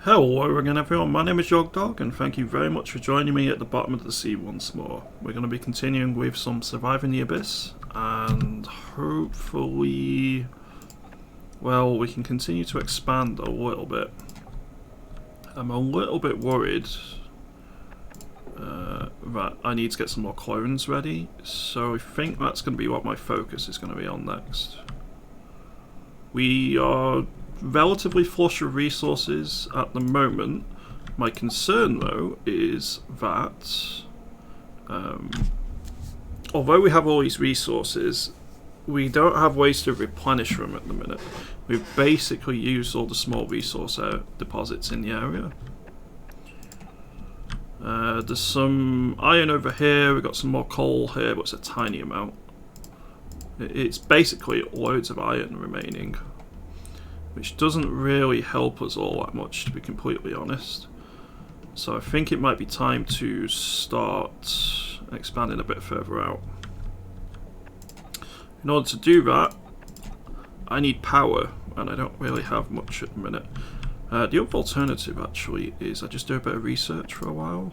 Hello again everyone, my name is Dog and thank you very much for joining me at the bottom of the sea once more. We're going to be continuing with some Surviving the Abyss and hopefully, well, we can continue to expand a little bit. I'm a little bit worried that I need to get some more clones ready, so I think that's going to be what my focus is going to be on next. We are relatively flush with resources at the moment. My concern though is that although we have all these resources, we don't have ways to replenish them at the minute. We've basically used all the small resource deposits in the area. There's some iron over here, we've got some more coal here, but it's a tiny amount. It's basically loads of iron remaining, which doesn't really help us all that much, to be completely honest. So I think it might be time to start expanding a bit further out. In order to do that, I need power, and I don't really have much at the minute. The other alternative actually is I just do a bit of research for a while.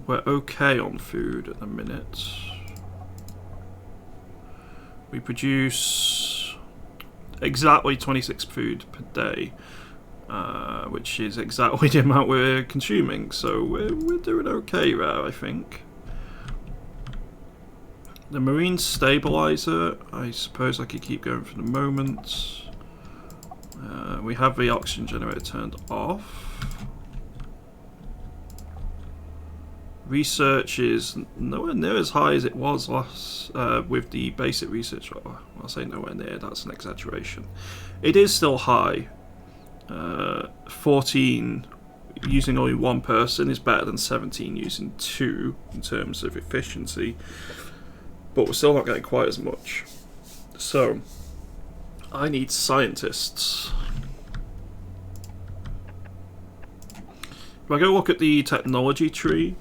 We're okay on food at the minute. We produce exactly 26 food per day, which is exactly the amount we're consuming, so we're doing okay there, I think. The marine stabilizer, I suppose I could keep going for the moment. We have the oxygen generator turned off. Research is nowhere near as high as it was last with the basic research. Well, I'll say nowhere near, that's an exaggeration. It is still high. 14 using only one person is better than 17 using two in terms of efficiency, but we're still not getting quite as much. So I need scientists. If I go look at the technology tree,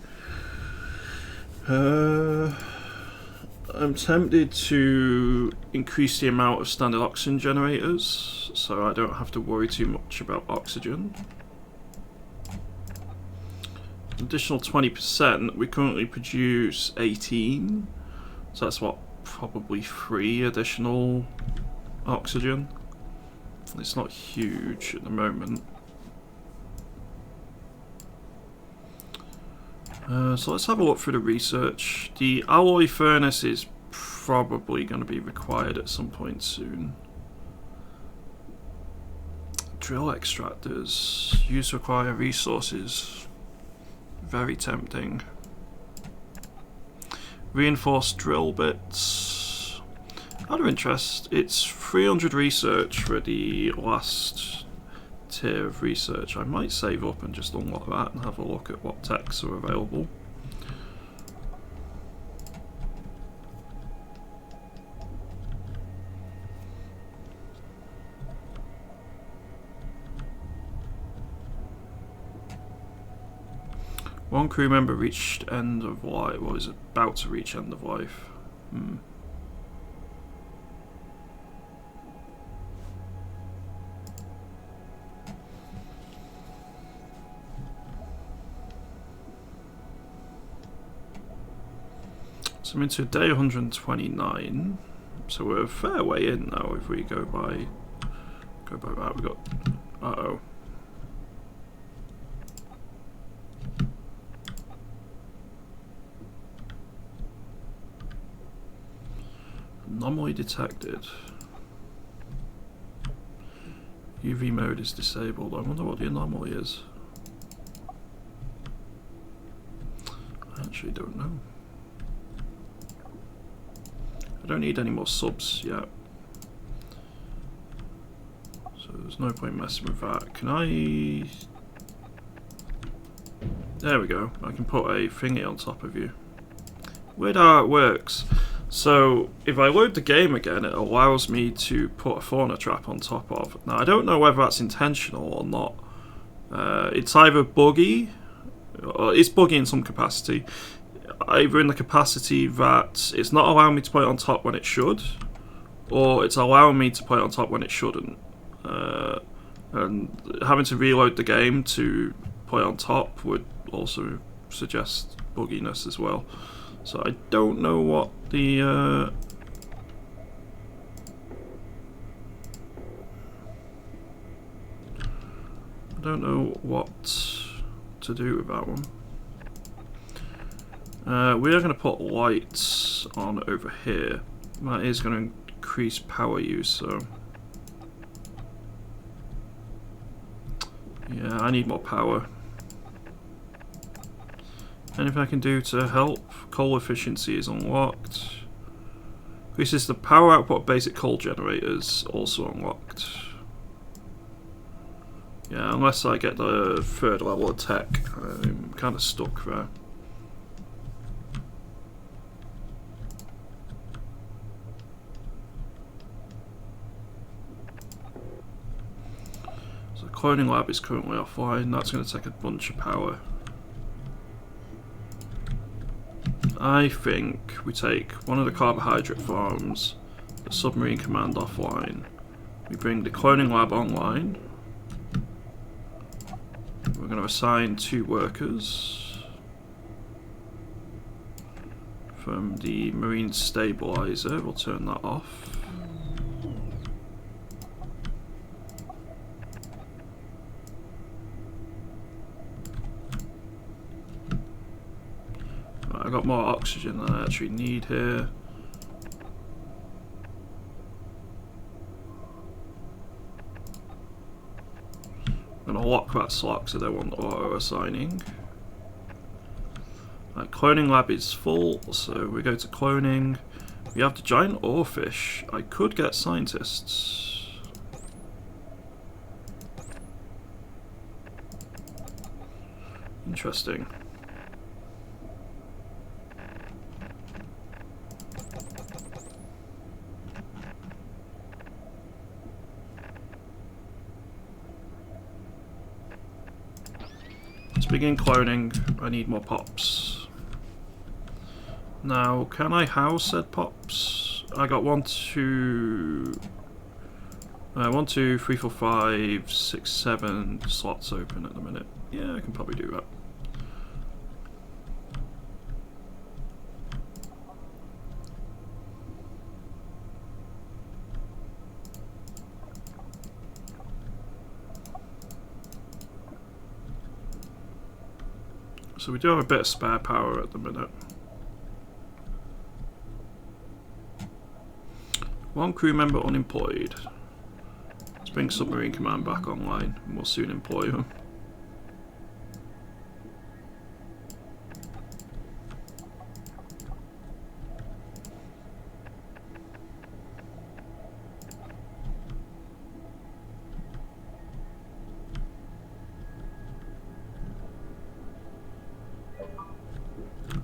I'm tempted to increase the amount of standard oxygen generators so I don't have to worry too much about oxygen. Additional 20%, we currently produce 18, so that's what, probably 3 additional oxygen. It's not huge at the moment. So let's have a look through the research. The alloy furnace is probably going to be required at some point soon. Drill extractors. Use require resources. Very tempting. Reinforced drill bits. Out of interest, it's 300 research for the last tier of research. I might save up and just unlock that and have a look at what techs are available. One crew member reached end of life, or is about to reach end of life. So I'm into day 129, so we're a fair way in now if we go by that. We got, uh-oh. Anomaly detected. UV mode is disabled. I wonder what the anomaly is. I actually don't know. I don't need any more subs yet, so there's no point messing with that. Can I... There we go, I can put a thingy on top of you. Weird how it works. So if I load the game again, it allows me to put a fauna trap on top of. Now I don't know whether that's intentional or not. It's either buggy, or it's buggy in some capacity. Either in the capacity that it's not allowing me to put it on top when it should, or it's allowing me to put it on top when it shouldn't. And having to reload the game to play on top would also suggest bugginess as well. So I don't know what the I don't know what to do with that one. We are going to put lights on over here. That is going to increase power use, so yeah, I need more power. Anything I can do to help? Coal efficiency is unlocked. Increases the power output of basic coal generators, also unlocked. Yeah, unless I get the third level of tech, I'm kind of stuck there. So the cloning lab is currently offline. That's going to take a bunch of power. I think we take one of the carbohydrate farms, the submarine command offline. We bring the cloning lab online. We're going to assign 2 workers from the marine stabilizer. We'll turn that off. Right, I got more oxygen than I actually need here. I'm going to lock that slot so they want auto assigning. Right, cloning lab is full, so we go to cloning. We have the giant oarfish. I could get scientists. Interesting. Let's begin cloning. I need more pops. Now, can I house said pops? I got 1, 2, 3, 4, 5, 6, 7 slots open at the minute. Yeah, I can probably do that. So we do have a bit of spare power at the minute. 1 crew member unemployed. Let's bring submarine command back online and we'll soon employ them.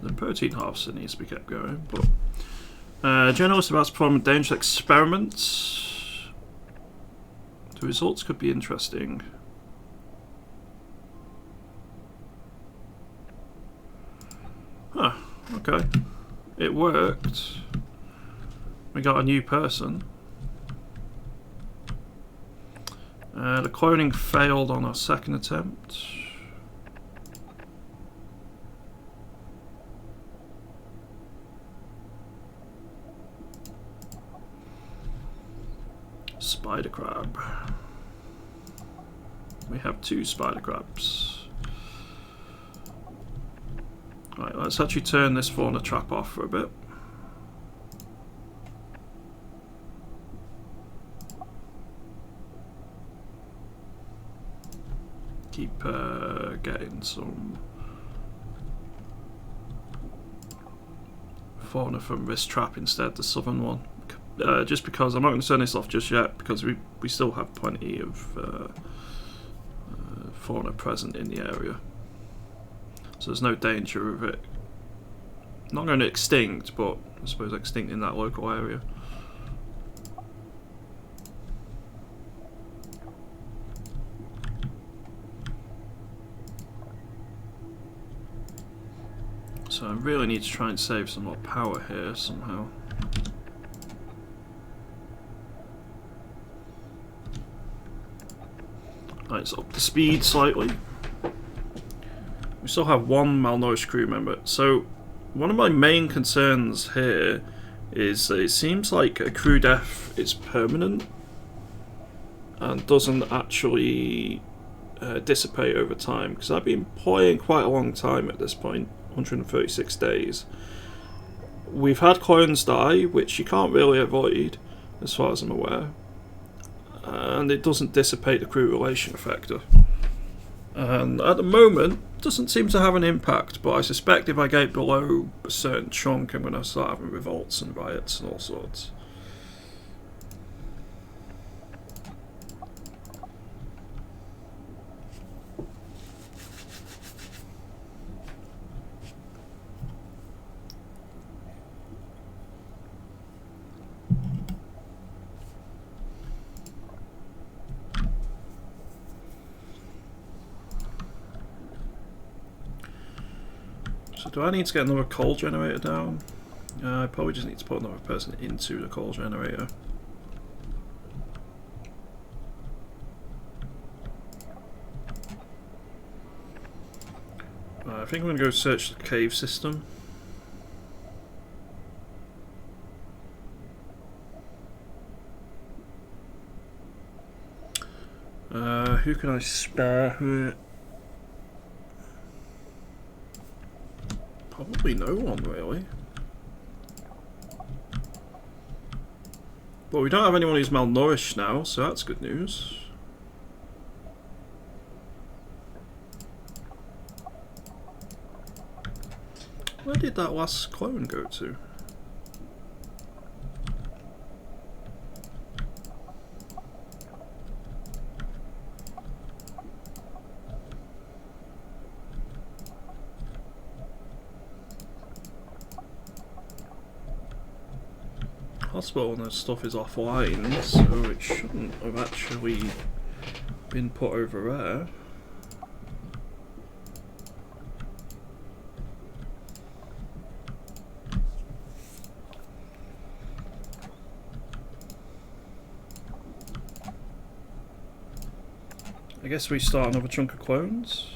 The protein harvester needs to be kept going, but journalist about to perform a dangerous experiment. The results could be interesting. Huh, okay. It worked. We got a new person. The cloning failed on our second attempt. Spider crab. We have 2 spider crabs. Right, let's actually turn this fauna trap off for a bit. Keep getting some fauna from this trap instead, the southern one. Just because I'm not going to turn this off just yet, because we still have plenty of fauna present in the area, so there's no danger of it not going to extinct, but I suppose extinct in that local area. So I really need to try and save some more power here somehow. Let's up the speed slightly. We still have one malnourished crew member. So one of my main concerns here is that it seems like a crew death is permanent and doesn't actually dissipate over time, because I've been playing quite a long time at this point, 136 days. We've had clones die, which you can't really avoid as far as I'm aware, and it doesn't dissipate the crew relation factor. And at the moment, it doesn't seem to have an impact, but I suspect if I get below a certain chunk, I'm going to start having revolts and riots and all sorts. So do I need to get another coal generator down? I probably just need to put another person into the coal generator. I think I'm going to go search the cave system. Who can I spare here? Probably no one, really. But we don't have anyone who's malnourished now, so that's good news. Where did that last clone go to? Hospital and stuff is offline, so it shouldn't have actually been put over there. I guess we start another chunk of clones.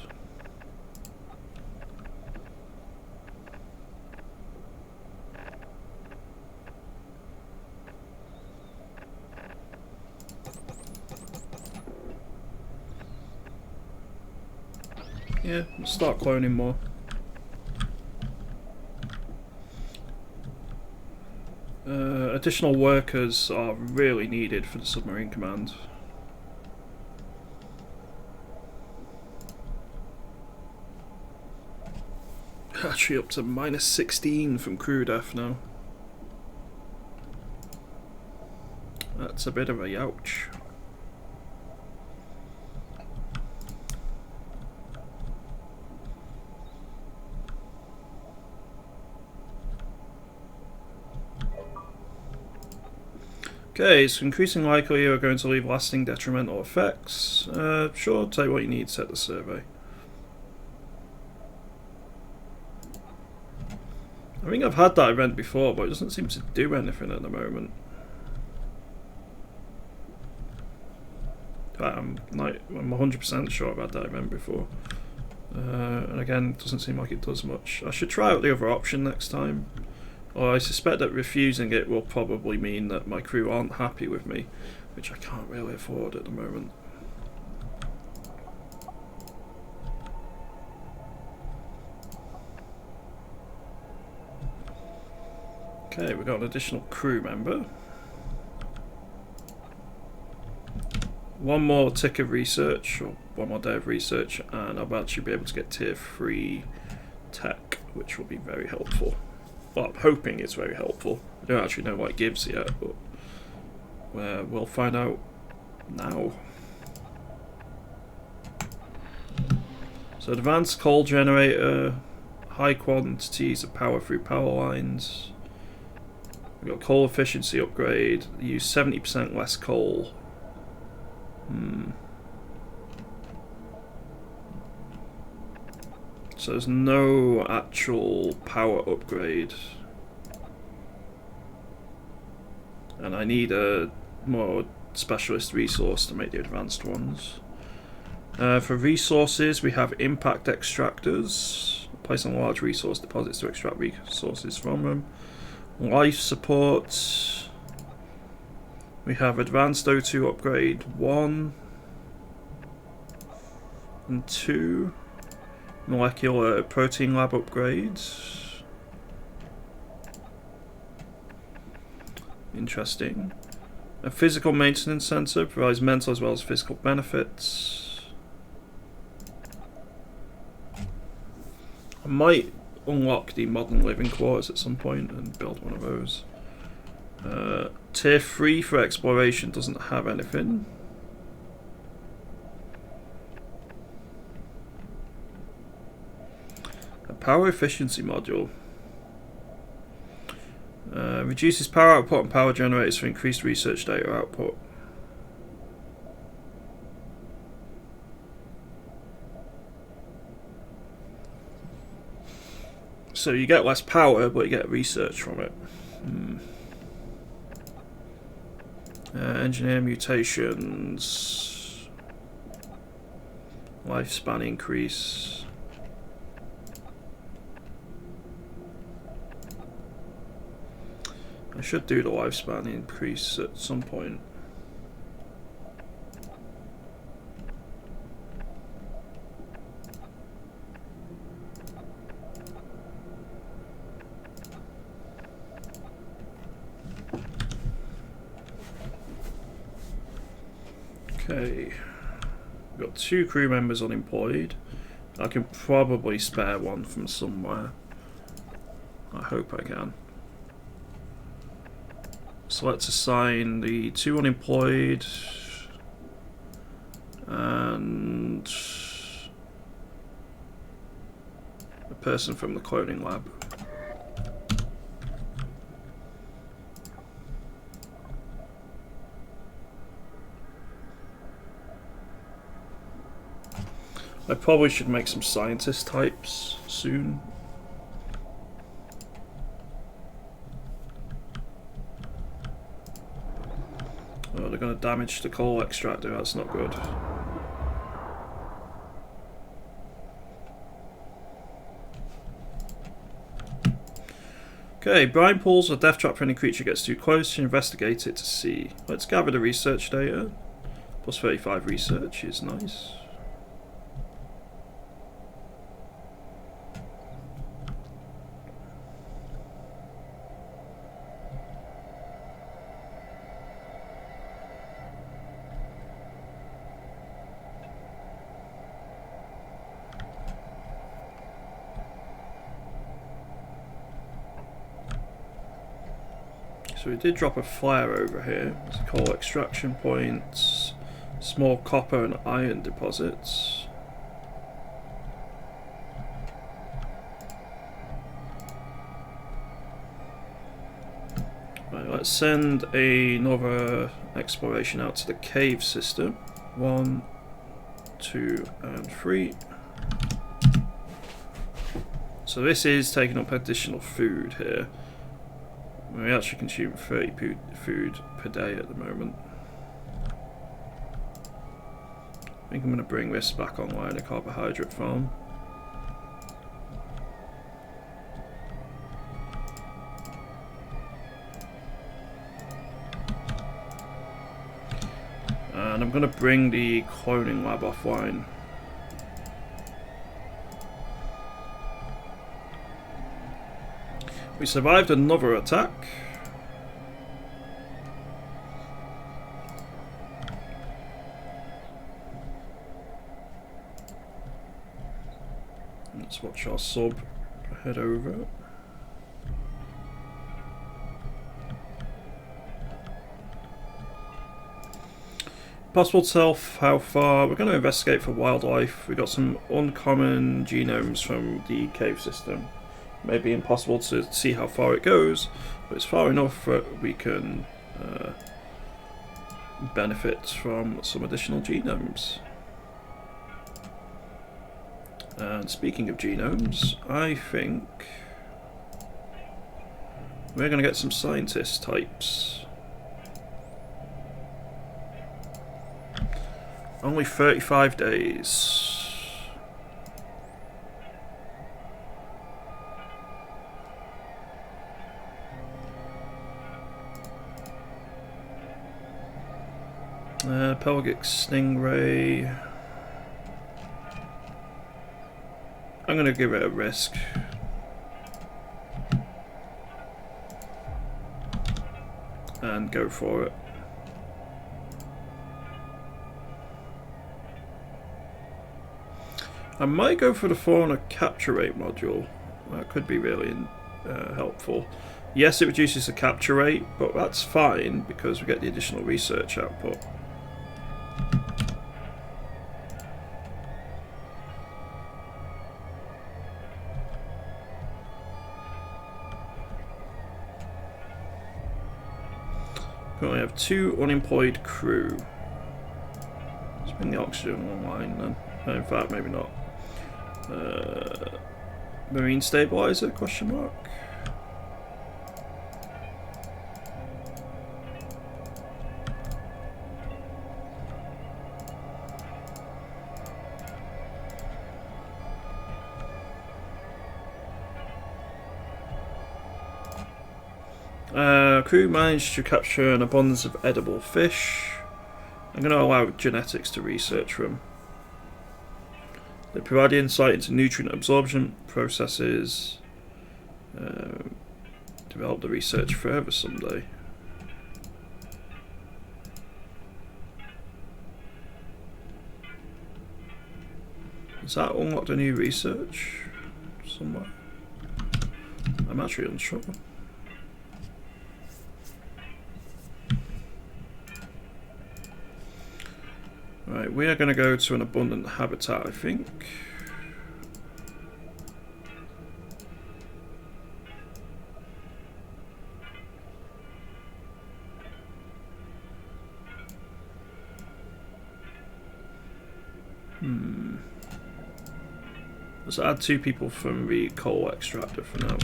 Yeah, we'll start cloning more. Additional workers are really needed for the submarine command. Actually up to -16 from crew death now. That's a bit of a youch. Okay, it's increasing likely you're going to leave lasting detrimental effects. Sure, take what you need to set the survey. I think I've had that event before, but it doesn't seem to do anything at the moment. I'm 100% sure I've had that event before. And again, it doesn't seem like it does much. I should try out the other option next time. Or I suspect that refusing it will probably mean that my crew aren't happy with me, which I can't really afford at the moment. Okay, we've got an additional crew member. One more tick of research, or one more day of research, and I'll actually be able to get tier 3 tech, which will be very helpful. Well, I'm hoping it's very helpful. I don't actually know what it gives yet, but we'll find out now. So advanced coal generator, high quantities of power through power lines. We've got coal efficiency upgrade, use 70% less coal. So there's no actual power upgrade. And I need a more specialist resource to make the advanced ones. For resources, we have impact extractors. Place on large resource deposits to extract resources from them. Life support. We have advanced O2 upgrade 1 and 2. Molecular protein lab upgrades. Interesting. A physical maintenance center provides mental as well as physical benefits. I might unlock the modern living quarters at some point and build one of those. Tier 3 for exploration doesn't have anything. A power efficiency module. Reduces power output and power generators for increased research data output. So you get less power, but you get research from it. Engineer mutations. Lifespan increase. I should do the lifespan increase at some point. Okay, we've got 2 crew members unemployed. I can probably spare one from somewhere. I hope I can. So let's assign the 2 unemployed and a person from the cloning lab. I probably should make some scientist types soon. Oh, they're going to damage the coal extractor, that's not good. Okay, brine pools are death trap for any creature gets too close. Investigate it to see. Let's gather the research data. Plus 35 research is nice. So we did drop a flare over here. There's coal extraction points, small copper and iron deposits. Right, let's send another exploration out to the cave system. 1, 2, and 3. So this is taking up additional food here. We actually consume 30 food per day at the moment. I think I'm going to bring this back online, a carbohydrate farm. And I'm going to bring the cloning lab offline. We survived another attack. Let's watch our sub head over. Possible to tell how far. We're going to investigate for wildlife. We got some uncommon genomes from the cave system. Maybe impossible to see how far it goes, but it's far enough that we can benefit from some additional genomes. And speaking of genomes, I think we're going to get some scientist types. Only 35 days. Pelagic Stingray. I'm going to give it a risk. And go for it. I might go for the fauna capture rate module. That could be really helpful. Yes, it reduces the capture rate, but that's fine because we get the additional research output. Currently have 2 unemployed crew. Let's bring the oxygen online then. In fact, maybe not. Marine stabilizer? Question mark. Crew managed to capture an abundance of edible fish. I'm going to allow genetics to research them. They provide insight into nutrient absorption processes. Develop the research further someday. Has that unlocked a new research somewhere? I'm actually unsure. Right, we are going to go to an abundant habitat, I think. Let's add 2 people from the coal extractor for now.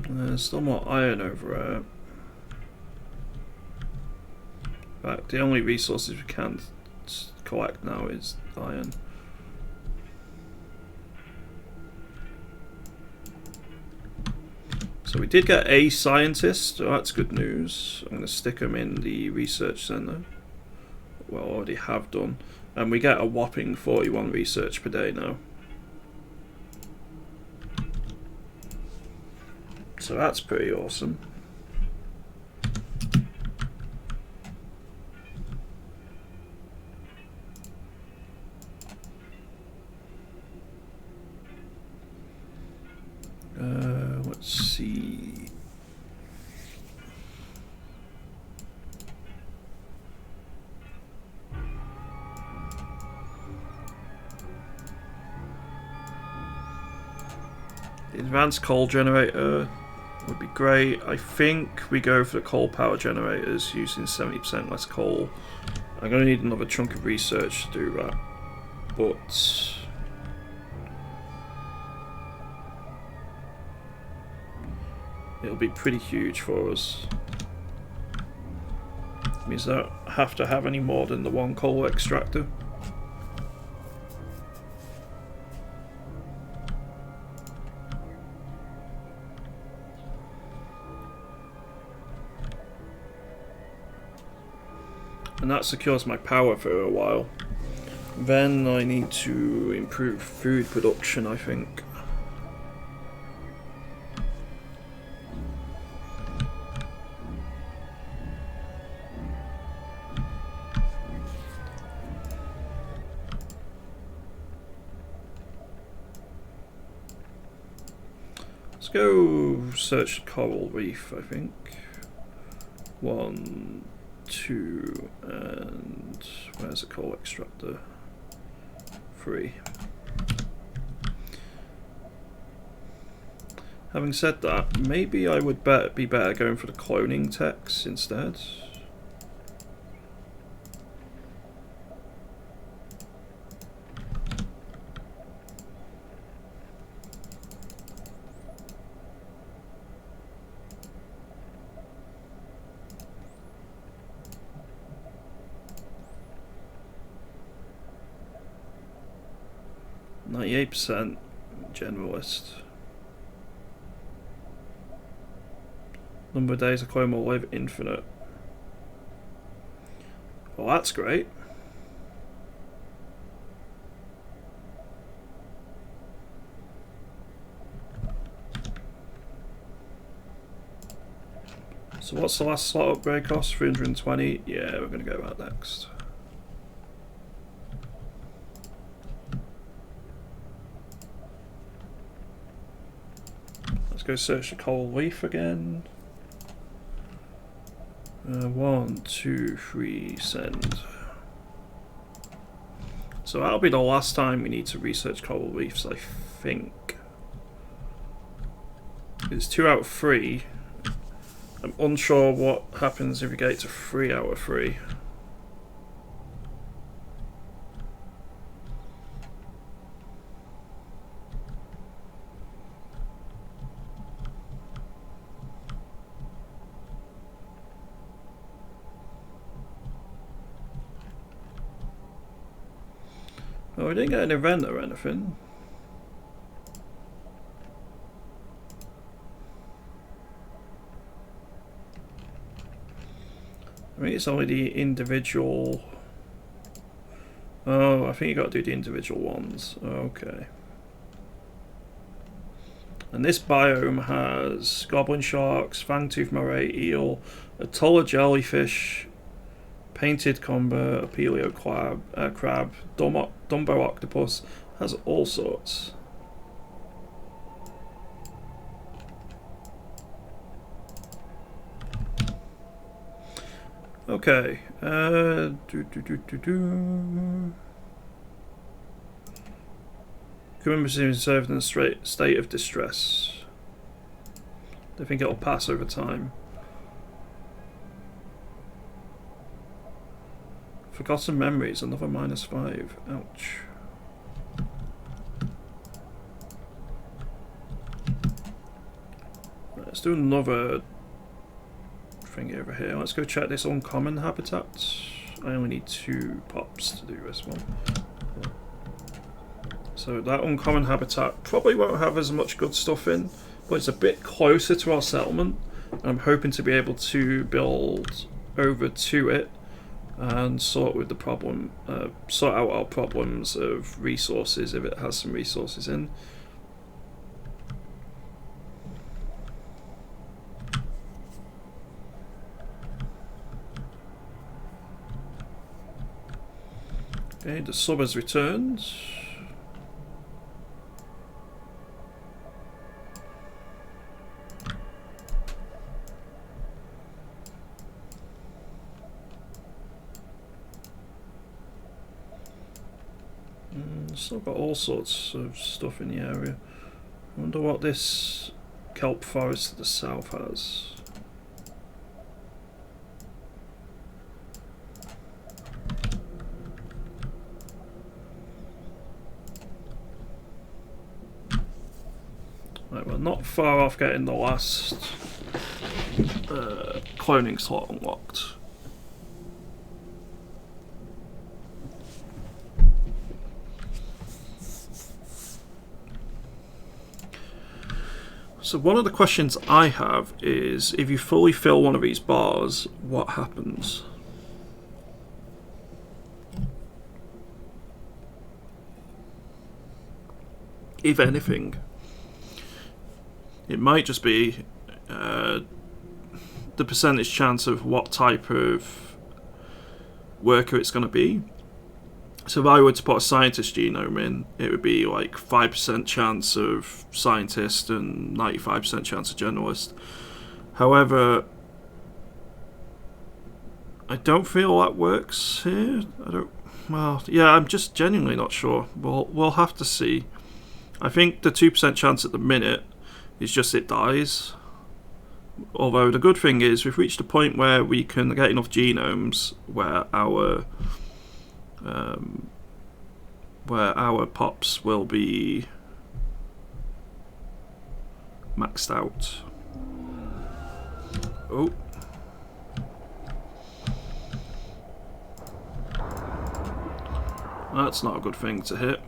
There's still more iron over there. In fact, the only resources we can collect now is iron. So we did get a scientist, so that's good news. I'm going to stick him in the research centre. Well, already have done. And we get a whopping 41 research per day now. So that's pretty awesome. Let's see. The advanced coal generator would be great. I think we go for the coal power generators using 70% less coal. I'm going to need another chunk of research to do that. But it'll be pretty huge for us. It means I don't have to have any more than the 1 coal extractor. And that secures my power for a while. Then I need to improve food production, I think. Let's go search the coral reef, I think. 1, 2, and where's the coal extractor? 3. Having said that, maybe I would be better going for the cloning techs instead. 98% generalist. Number of days a clone will live infinite. Well, that's great. So what's the last slot upgrade cost? 320. Yeah, we're going to go that next. Let's go search the coral reef again. 1, 2, 3, send. So that'll be the last time we need to research coral reefs, I think. It's 2 out of 3. I'm unsure what happens if we get to 3 out of 3. Oh, we didn't get an event or anything. I think it's only the individual. Oh, I think you got to do the individual ones. Okay. And this biome has goblin sharks, fangtooth moray eel, a tulla jellyfish, painted comber, a paleo crab, Dumbo octopus, has all sorts. Okay. Community is served in a state of distress. They think it'll pass over time. Forgotten memories, another -5. Ouch. Let's do another thing over here. Let's go check this uncommon habitat. I only need 2 pops to do this one. So that uncommon habitat probably won't have as much good stuff in, but it's a bit closer to our settlement. I'm hoping to be able to build over to it and sort with the problem, sort out our problems of resources if it has some resources in. Okay, the sub has returned. Still got all sorts of stuff in the area. I wonder what this kelp forest to the south has. Right, we're not far off getting the last cloning slot unlocked. So one of the questions I have is, if you fully fill one of these bars, what happens? If anything. It might just be the percentage chance of what type of worker it's going to be. So if I were to put a scientist genome in, it would be like 5% chance of scientist and 95% chance of generalist. However, I don't feel that works here. I'm just genuinely not sure. We'll have to see. I think the 2% chance at the minute is just it dies. Although the good thing is we've reached a point where we can get enough genomes where our pops will be maxed out. Oh. That's not a good thing to hit.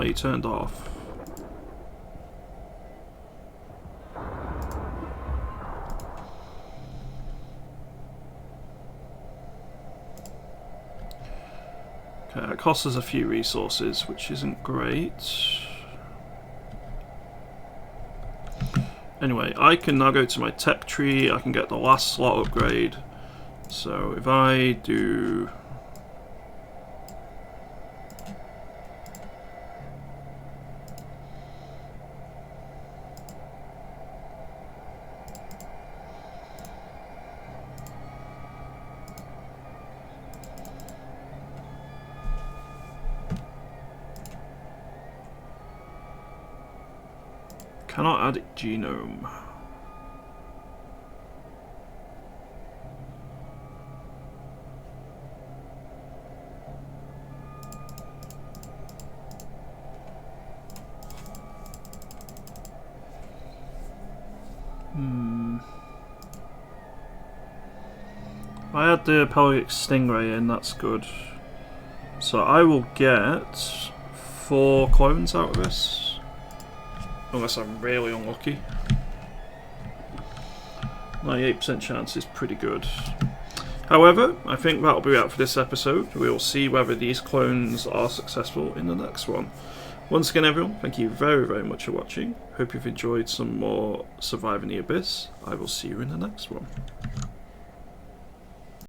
suddenly turned off. Okay, it costs us a few resources, which isn't great. Anyway, I can now go to my tech tree. I can get the last slot upgrade. So if I do... Cannot add genome. I had the Pelagic Stingray in, that's good. So I will get 4 clones out of this. Unless I'm really unlucky. 98% chance is pretty good. However, I think that'll be it for this episode. We'll see whether these clones are successful in the next one. Once again, everyone, thank you very, very much for watching. Hope you've enjoyed some more Surviving the Abyss. I will see you in the next one.